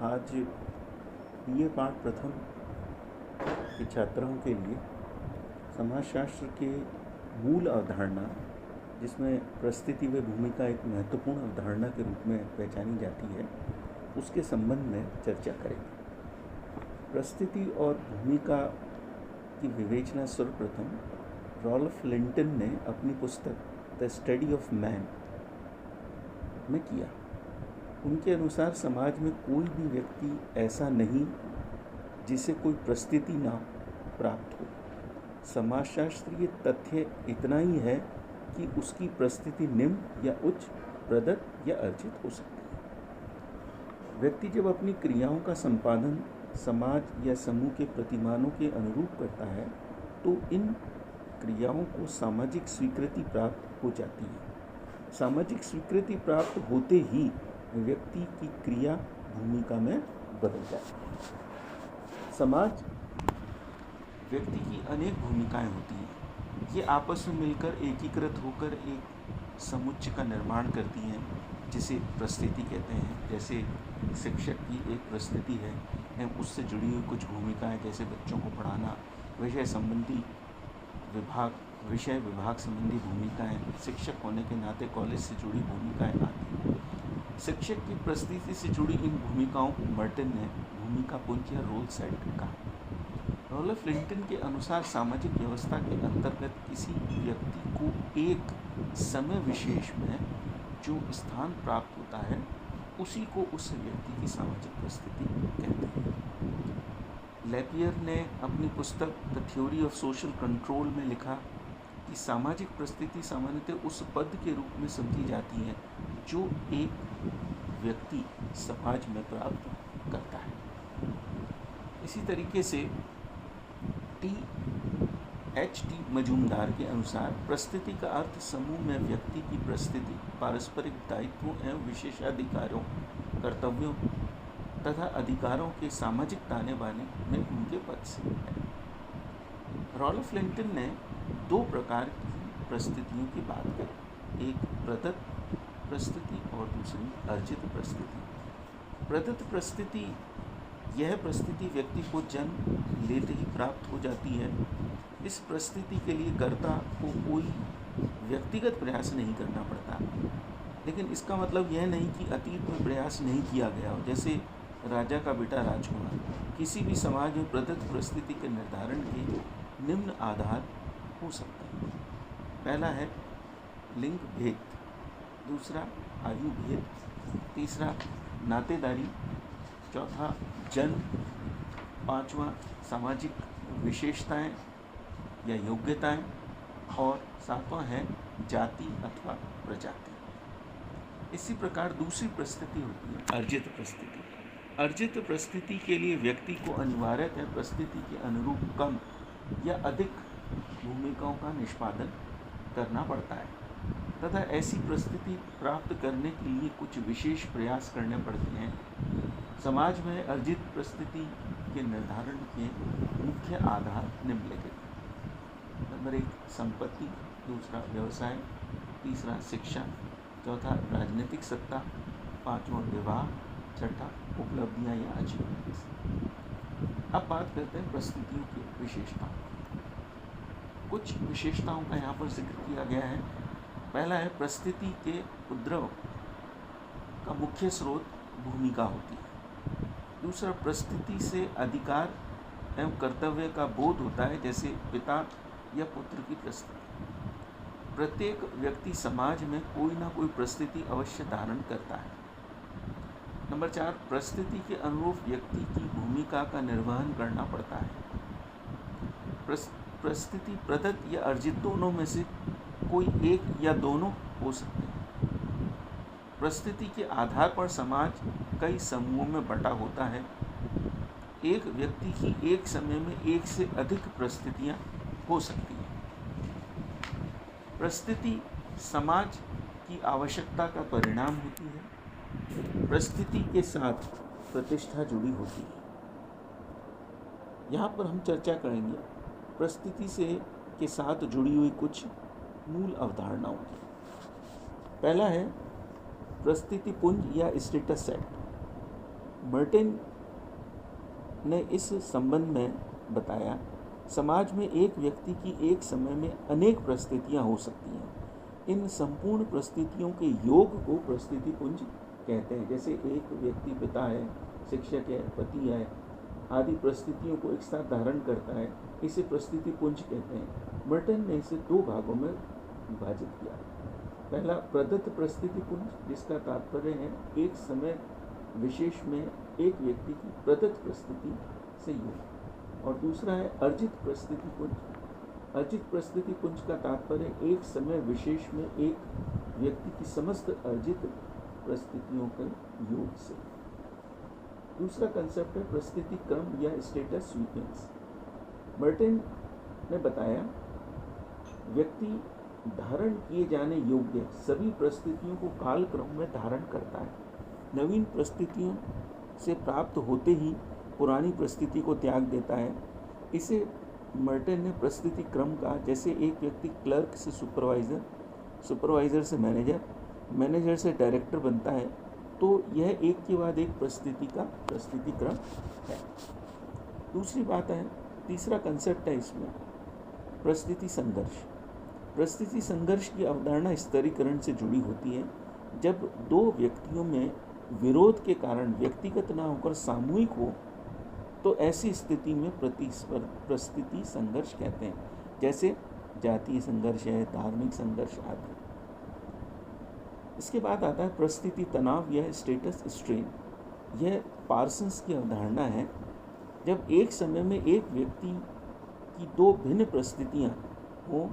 आज बीए पाठ प्रथम के छात्रों के लिए समाजशास्त्र के मूल अवधारणा, जिसमें परिस्थिति व भूमिका एक महत्वपूर्ण अवधारणा के रूप में पहचानी जाती है, उसके संबंध में चर्चा करेंगे। परिस्थिति और भूमिका की विवेचना सर्वप्रथम रॉल्फ लिंटन ने अपनी पुस्तक द स्टडी ऑफ मैन में किया। उनके अनुसार समाज में कोई भी व्यक्ति ऐसा नहीं जिसे कोई परिस्थिति ना प्राप्त हो। समाजशास्त्रीय तथ्य इतना ही है कि उसकी परिस्थिति निम्न या उच्च, प्रदत्त या अर्जित हो सकती है। व्यक्ति जब अपनी क्रियाओं का संपादन समाज या समूह के प्रतिमानों के अनुरूप करता है तो इन क्रियाओं को सामाजिक स्वीकृति प्राप्त हो जाती है। सामाजिक स्वीकृति प्राप्त होते ही व्यक्ति की क्रिया भूमिका में बदल जाती है। समाज व्यक्ति की अनेक भूमिकाएं होती हैं। ये आपस में मिलकर एकीकृत होकर एक समुच्चय का निर्माण करती हैं, जिसे परिस्थिति कहते हैं। जैसे शिक्षक की एक परिस्थिति है एवं उससे जुड़ी हुई कुछ भूमिकाएं, जैसे बच्चों को पढ़ाना, विषय विभाग संबंधी भूमिकाएं, शिक्षक होने के नाते कॉलेज से जुड़ी भूमिकाएं आती हैं। शिक्षक की परिस्थिति से जुड़ी इन भूमिकाओं को मर्टन ने भूमिका पुंज या रोल सेट कहा। रॉल्फ लिंटन के अनुसार सामाजिक व्यवस्था के अंतर्गत किसी व्यक्ति को एक समय विशेष में जो स्थान प्राप्त होता है उसी को उस व्यक्ति की सामाजिक परिस्थिति कहते हैं। लैपियर ने अपनी पुस्तक the theory of social control में लिखा कि सामाजिक परिस्थिति सामान्यतः उस पद के रूप में समझी जाती है जो एक व्यक्ति समाज में प्राप्त करता है। इसी तरीके से H.T. मजूमदार के अनुसार परिस्थिति का अर्थ समूह में व्यक्ति की परिस्थिति, पारस्परिक दायित्वों एवं विशेषाधिकारों, कर्तव्यों तथा अधिकारों के सामाजिक ताने बाने में उनके पद से है। रॉल्फ लिंटन ने दो प्रकार की परिस्थितियों की बात करी, एक प्रदत्त परिस्थिति और दूसरी अर्जित परिस्थिति। प्रदत्त परिस्थिति यह परिस्थिति व्यक्ति को जन्म लेते ही प्राप्त हो जाती है। इस परिस्थिति के लिए कर्ता को कोई व्यक्तिगत प्रयास नहीं करना पड़ता, लेकिन इसका मतलब यह नहीं कि अतीत में प्रयास नहीं किया गया हो। जैसे राजा का बेटा राजकुमार। किसी भी समाज में प्रदत्त परिस्थिति के निर्धारण के निम्न आधार हो सकते हैं। पहला है लिंग भेद, दूसरा आयु भेद, तीसरा नातेदारी, चौथा जन्म, पांचवा सामाजिक विशेषताएं या योग्यताएं और सातवां है जाति अथवा प्रजाति। इसी प्रकार दूसरी परिस्थिति होती है अर्जित परिस्थिति। अर्जित परिस्थिति के लिए व्यक्ति को अनिवार्यतः परिस्थिति के अनुरूप कम या अधिक भूमिकाओं का निष्पादन करना पड़ता है तथा ऐसी परिस्थिति प्राप्त करने के लिए कुछ विशेष प्रयास करने पड़ते हैं। समाज में अर्जित परिस्थिति के निर्धारण के मुख्य आधार निम्नलिखित: नंबर 1 संपत्ति, दूसरा व्यवसाय, तीसरा शिक्षा, चौथा राजनीतिक सत्ता, पांचवा विवाह, छठा उपलब्धियां या अचीवमेंट्स। अब बात करते हैं परिस्थितियों की विशेषताओं। कुछ विशेषताओं का यहाँ पर जिक्र किया गया है। पहला है परिस्थिति के उपद्रव का मुख्य स्रोत भूमिका होती है। दूसरा, परिस्थिति से अधिकार एवं कर्तव्य का बोध होता है, जैसे पिता या पुत्र की परिस्थिति। प्रत्येक व्यक्ति समाज में कोई ना कोई परिस्थिति अवश्य धारण करता है। नंबर 4, परिस्थिति के अनुरूप व्यक्ति की भूमिका का निर्वहन करना पड़ता है। परिस्थिति प्रदत्त या अर्जित दोनों में से कोई एक या दोनों हो सकते हैं। परिस्थिति के आधार पर समाज कई समूहों में बंटा होता है। एक व्यक्ति की एक समय में एक से अधिक परिस्थितियां हो सकती हैं। परिस्थिति समाज की आवश्यकता का परिणाम होती है। परिस्थिति के साथ प्रतिष्ठा जुड़ी होती है। यहाँ पर हम चर्चा करेंगे परिस्थिति के साथ जुड़ी हुई कुछ मूल अवधारणाओं की। पहला है परिस्थिति पुंज या स्टेटस सेट। मर्टिन ने इस संबंध में बताया, समाज में एक व्यक्ति की एक समय में अनेक परिस्थितियाँ हो सकती हैं। इन संपूर्ण परिस्थितियों के योग को परिस्थिति पुंज कहते हैं। जैसे एक व्यक्ति पिता है, शिक्षक है, पति है, आदि परिस्थितियों को एक साथ धारण करता है, इसे परिस्थिति पुंज कहते हैं। मर्टिन ने इसे दो भागों में विभाजित किया। पहला प्रदत्त परिस्थिति पुंज, जिसका तात्पर्य है एक समय विशेष में एक व्यक्ति की प्रदत्त परिस्थिति से योग, और दूसरा है अर्जित परिस्थिति पुंज। अर्जित परिस्थिति पुंज का तात्पर्य एक समय विशेष में एक व्यक्ति की समस्त अर्जित परिस्थितियों के योग से। दूसरा कंसेप्ट है परिस्थिति क्रम या स्टेटस सीक्वेंस। मर्टिन ने बताया, व्यक्ति धारण किए जाने योग्य सभी परिस्थितियों को काल क्रम में धारण करता है। नवीन परिस्थितियों से प्राप्त होते ही पुरानी परिस्थिति को त्याग देता है। इसे मर्टिन ने परिस्थिति क्रम कहा। जैसे एक व्यक्ति क्लर्क से सुपरवाइज़र, सुपरवाइज़र से मैनेजर, मैनेजर से डायरेक्टर बनता है, तो यह एक के बाद एक परिस्थिति का परिस्थिति क्रम है। दूसरी बात है, तीसरा कंसेप्ट है इसमें परिस्थिति संघर्ष। परिस्थिति संघर्ष की अवधारणा स्तरीकरण से जुड़ी होती है। जब दो व्यक्तियों में विरोध के कारण व्यक्तिगत न होकर सामूहिक हो, तो ऐसी स्थिति में परिस्थिति संघर्ष कहते हैं। जैसे जातीय संघर्ष है, धार्मिक संघर्ष आदि। इसके बाद आता है परिस्थिति तनाव या स्टेटस स्ट्रेन। यह पार्सन्स की अवधारणा है। जब एक समय में एक व्यक्ति की दो भिन्न परिस्थितियां हों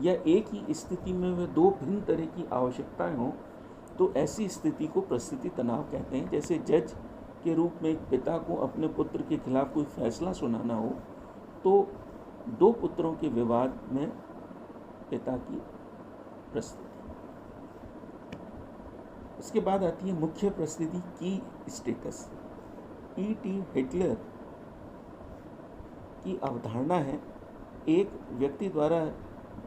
या एक ही स्थिति में वे दो भिन्न तरह की आवश्यकताएं हों, तो ऐसी स्थिति को परिस्थिति तनाव कहते हैं। जैसे जज के रूप में एक पिता को अपने पुत्र के खिलाफ कोई फैसला सुनाना हो, तो दो पुत्रों के विवाद में पिता की परिस्थिति। इसके बाद आती है मुख्य परिस्थिति की स्टेटस। E.T. हिटलर की अवधारणा है, एक व्यक्ति द्वारा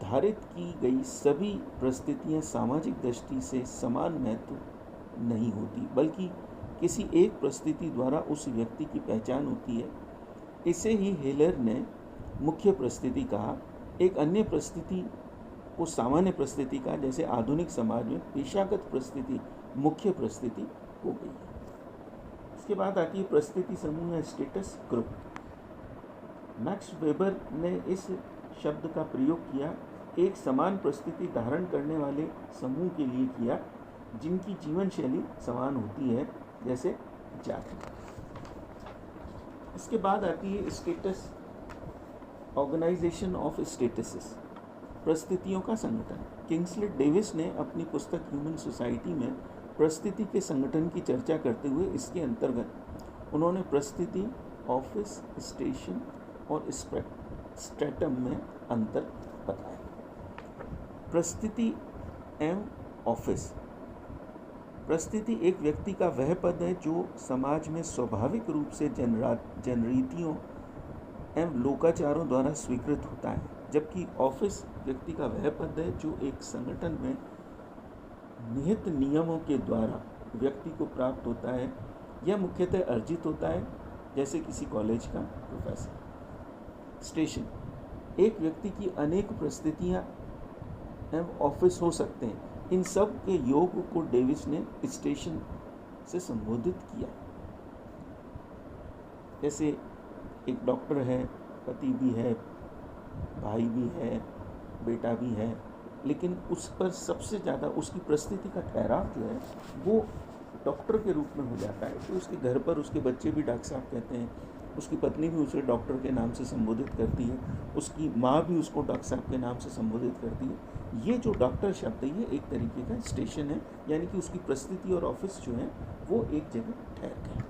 धारित की गई सभी परिस्थितियां सामाजिक दृष्टि से समान महत्व नहीं होती, बल्कि किसी एक परिस्थिति द्वारा उस व्यक्ति की पहचान होती है। इसे ही हिटलर ने मुख्य परिस्थिति कहा। एक अन्य परिस्थिति को सामान्य परिस्थिति कहा। जैसे आधुनिक समाज में पेशागत परिस्थिति मुख्य परिस्थिति हो गई है। इसके बाद आती है परिस्थिति समूह या स्टेटस ग्रुप। मैक्स वेबर ने इस शब्द का प्रयोग किया एक समान परिस्थिति धारण करने वाले समूह के लिए किया, जिनकी जीवन शैली समान होती है, जैसे जाति। इसके बाद आती है स्टेटस, ऑर्गेनाइजेशन ऑफ स्टेटसेस, परिस्थितियों का संगठन। किंग्सले डेविस ने अपनी पुस्तक ह्यूमन सोसाइटी में परिस्थिति के संगठन की चर्चा करते हुए इसके अंतर्गत उन्होंने परिस्थिति, ऑफिस, स्टेशन और स्ट्रेटम में अंतर बताया। परिस्थिति एवं ऑफिस। परिस्थिति एक व्यक्ति का वह पद है जो समाज में स्वाभाविक रूप से जनरीतियों एवं लोकाचारों द्वारा स्वीकृत होता है, जबकि ऑफिस व्यक्ति का वह पद है जो एक संगठन में निहित नियमों के द्वारा व्यक्ति को प्राप्त होता है। यह मुख्यतः अर्जित होता है, जैसे किसी कॉलेज का प्रोफेसर। स्टेशन, एक व्यक्ति की अनेक परिस्थितियां एवं ऑफिस हो सकते हैं। इन सब के योग को डेविस ने स्टेशन से संबोधित किया। जैसे एक डॉक्टर है, पति भी है, भाई भी है, बेटा भी है, लेकिन उस पर सबसे ज़्यादा उसकी परिस्थिति का ठहराव जो है वो डॉक्टर के रूप में हो जाता है। तो उसके घर पर उसके बच्चे भी डॉक्टर साहब कहते हैं, उसकी पत्नी भी उसे डॉक्टर के नाम से संबोधित करती है, उसकी माँ भी उसको डॉक्टर साहब के नाम से संबोधित करती है। ये जो डॉक्टर शब्द है ये एक तरीके का स्टेशन है, यानी कि उसकी परिस्थिति और ऑफिस जो है वो एक जगह ठहरते हैं।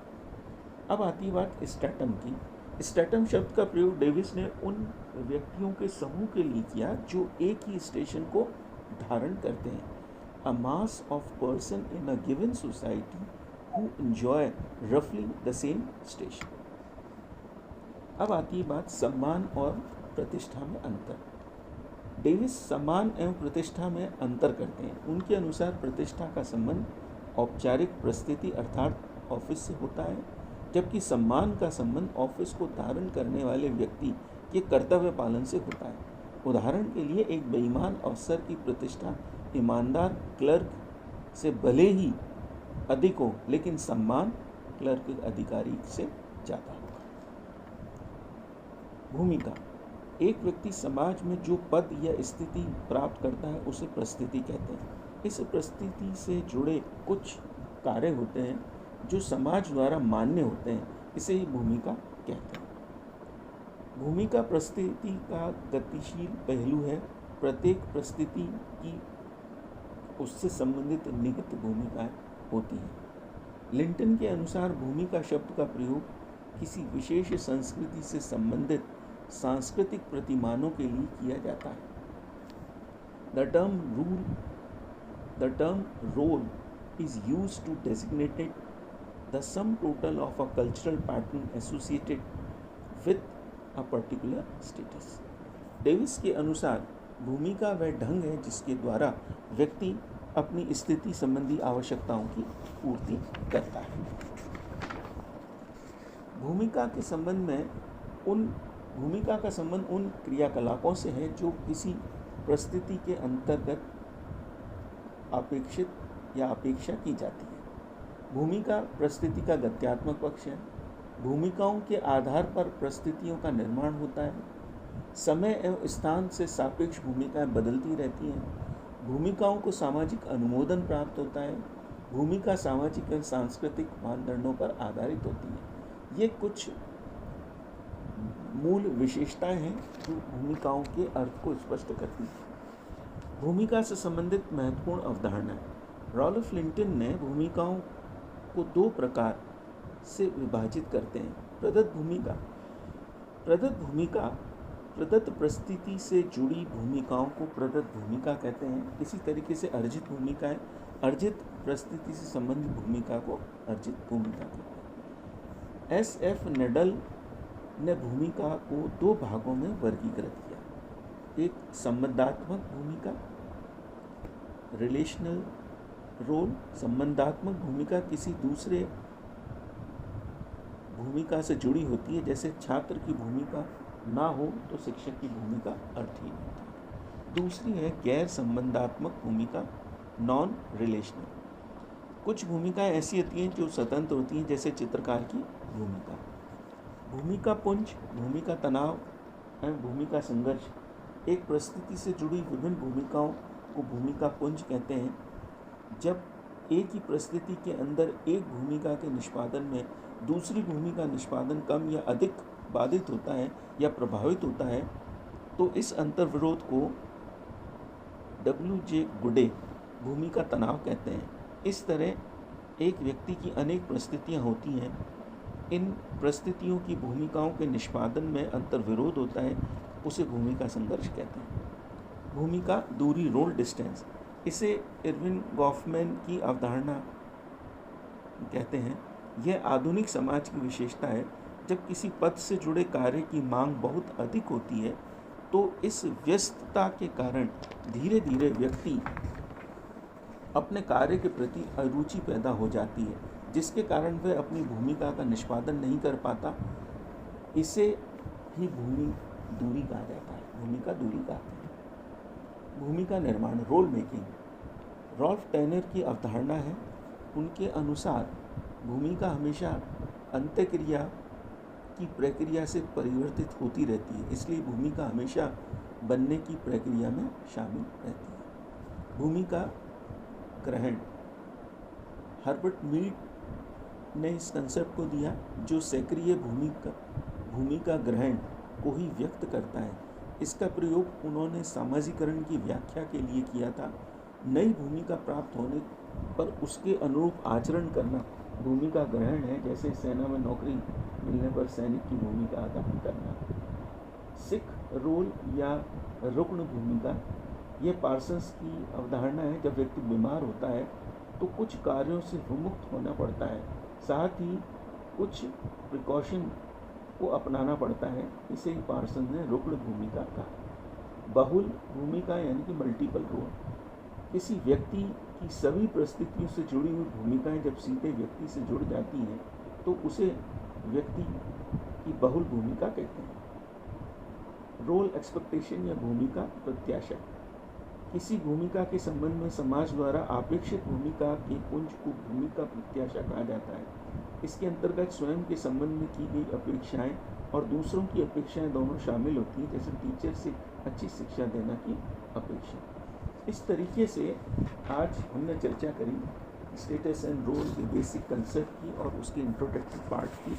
अब आती है बात स्ट्रेटम की। स्ट्रेटम शब्द का प्रयोग डेविस ने उन व्यक्तियों के समूह के लिए किया जो एक ही स्टेशन को धारण करते हैं। A mass of person in a given society who enjoy रफली द सेम स्टेशन। अब आती है बात सम्मान और प्रतिष्ठा में अंतर। डेविस सम्मान एवं प्रतिष्ठा में अंतर करते हैं। उनके अनुसार प्रतिष्ठा का संबंध औपचारिक परिस्थिति अर्थात ऑफिस से होता है, जबकि सम्मान का संबंध ऑफिस को धारण करने वाले व्यक्ति के कर्तव्य पालन से होता है। उदाहरण के लिए एक बेईमान अफसर की प्रतिष्ठा ईमानदार क्लर्क से भले ही अधिक हो, लेकिन सम्मान क्लर्क अधिकारी से ज़्यादा होगा। भूमिका: एक व्यक्ति समाज में जो पद या स्थिति प्राप्त करता है उसे परिस्थिति कहते हैं। इस परिस्थिति से जुड़े कुछ कार्य होते हैं जो समाज द्वारा मान्य होते हैं, इसे ही भूमिका कहते हैं। भूमिका परिस्थिति का गतिशील पहलू है। प्रत्येक परिस्थिति की उससे संबंधित निहित भूमिकाएं होती हैं। लिंटन के अनुसार भूमिका शब्द का प्रयोग किसी विशेष संस्कृति से संबंधित सांस्कृतिक प्रतिमानों के लिए किया जाता है। The term role is used to designate the sum total of a cultural pattern associated with a particular status. Davis के अनुसार भूमिका वह ढंग है जिसके द्वारा व्यक्ति अपनी स्थिति संबंधी आवश्यकताओं की पूर्ति करता है। भूमिका का संबंध उन क्रियाकलापों से है जो किसी परिस्थिति के अंतर्गत अपेक्षित या अपेक्षा की जाती है। भूमिका परिस्थिति का गत्यात्मक पक्ष है। भूमिकाओं के आधार पर परिस्थितियों का निर्माण होता है। समय एवं स्थान से सापेक्ष भूमिकाएं बदलती रहती हैं। भूमिकाओं को सामाजिक अनुमोदन प्राप्त होता है। भूमिका सामाजिक एवं सांस्कृतिक मानदंडों पर आधारित होती है। ये कुछ मूल विशेषताएं हैं जो भूमिकाओं के अर्थ को स्पष्ट करती हैं। भूमिका से संबंधित महत्वपूर्ण अवधारणा। रॉल्फ लिंटन ने भूमिकाओं को दो प्रकार से विभाजित करते हैं। प्रदत्त परिस्थिति से जुड़ी भूमिकाओं को प्रदत्त भूमिका कहते हैं। इसी तरीके से अर्जित भूमिकाएं अर्जित परिस्थिति से संबंधित भूमिका को अर्जित भूमिका कहते हैं। SF नेडल ने भूमिका को दो भागों में वर्गीकृत किया। एक संबंधात्मक भूमिका, रिलेशनल रोल। संबंधात्मक भूमिका किसी दूसरे भूमिका से जुड़ी होती है, जैसे छात्र की भूमिका ना हो तो शिक्षक की भूमिका अर्थहीन होती है। दूसरी है गैर संबंधात्मक भूमिका, नॉन रिलेशनल। कुछ भूमिकाएं ऐसी होती हैं जो स्वतंत्र होती हैं, जैसे चित्रकार की भूमिका। भूमिका पुंज, भूमिका तनाव एवं भूमिका संघर्ष। एक परिस्थिति से जुड़ी विभिन्न भूमिकाओं को भूमिका पुंज कहते हैं। जब एक ही परिस्थिति के अंदर एक भूमिका के निष्पादन में दूसरी भूमिका निष्पादन कम या अधिक बाधित होता है या प्रभावित होता है, तो इस अंतर्विरोध को W.J. गुडे भूमिका तनाव कहते हैं। इस तरह एक व्यक्ति की अनेक परिस्थितियां होती हैं। इन परिस्थितियों की भूमिकाओं के निष्पादन में अंतर्विरोध होता है, उसे भूमिका संघर्ष कहते हैं। भूमिका दूरी, रोल डिस्टेंस, इसे इरविन गॉफमैन की अवधारणा कहते हैं। यह आधुनिक समाज की विशेषता है। जब किसी पद से जुड़े कार्य की मांग बहुत अधिक होती है तो इस व्यस्तता के कारण धीरे धीरे व्यक्ति अपने कार्य के प्रति अरुचि पैदा हो जाती है, जिसके कारण वह अपनी भूमिका का निष्पादन नहीं कर पाता। इसे ही भूमिका दूरी कहा जाता है। भूमिका दूरी कहते हैं। भूमिका निर्माण, रोल मेकिंग, रॉल्फ टैनर की अवधारणा है। उनके अनुसार भूमिका हमेशा अंत्यक्रिया की प्रक्रिया से परिवर्तित होती रहती है, इसलिए भूमिका हमेशा बनने की प्रक्रिया में शामिल रहती है। भूमिका ग्रहण, हर्बर्ट मीड ने इस कंसेप्ट को दिया जो सक्रिय भूमिका ग्रहण को ही व्यक्त करता है। इसका प्रयोग उन्होंने सामाजिकरण की व्याख्या के लिए किया था। नई भूमिका प्राप्त होने पर उसके अनुरूप आचरण करना भूमिका ग्रहण है, जैसे सेना में नौकरी मिलने पर सैनिक की भूमिका अदा करना। सिख रोल या रुग्ण भूमिका, यह पार्सन्स की अवधारणा है। जब व्यक्ति बीमार होता है तो कुछ कार्यों से विमुक्त होना पड़ता है, साथ ही कुछ प्रिकॉशन को अपनाना पड़ता है। इसे ही पार्सन ने रुग्ण भूमिका कहा। बहुल भूमिका यानी कि मल्टीपल रोल, किसी व्यक्ति की सभी परिस्थितियों से जुड़ी हुई भूमिकाएं जब सीधे व्यक्ति से जुड़ जाती हैं तो उसे व्यक्ति की बहुल भूमिका कहते हैं। रोल एक्सपेक्टेशन या भूमिका प्रत्याशा। किसी भूमिका के संबंध में समाज द्वारा अपेक्षित भूमिका के पुंज को भूमिका प्रत्याशा कहा जाता है। इसके अंतर्गत स्वयं के संबंध में की गई अपेक्षाएं और दूसरों की अपेक्षाएं दोनों शामिल होती हैं, जैसे टीचर से अच्छी शिक्षा देना की अपेक्षा। इस तरीके से आज हमने चर्चा करी स्टेटस एंड रोल के बेसिक कंसेप्ट की और उसके इंट्रोडक्टरी पार्ट की।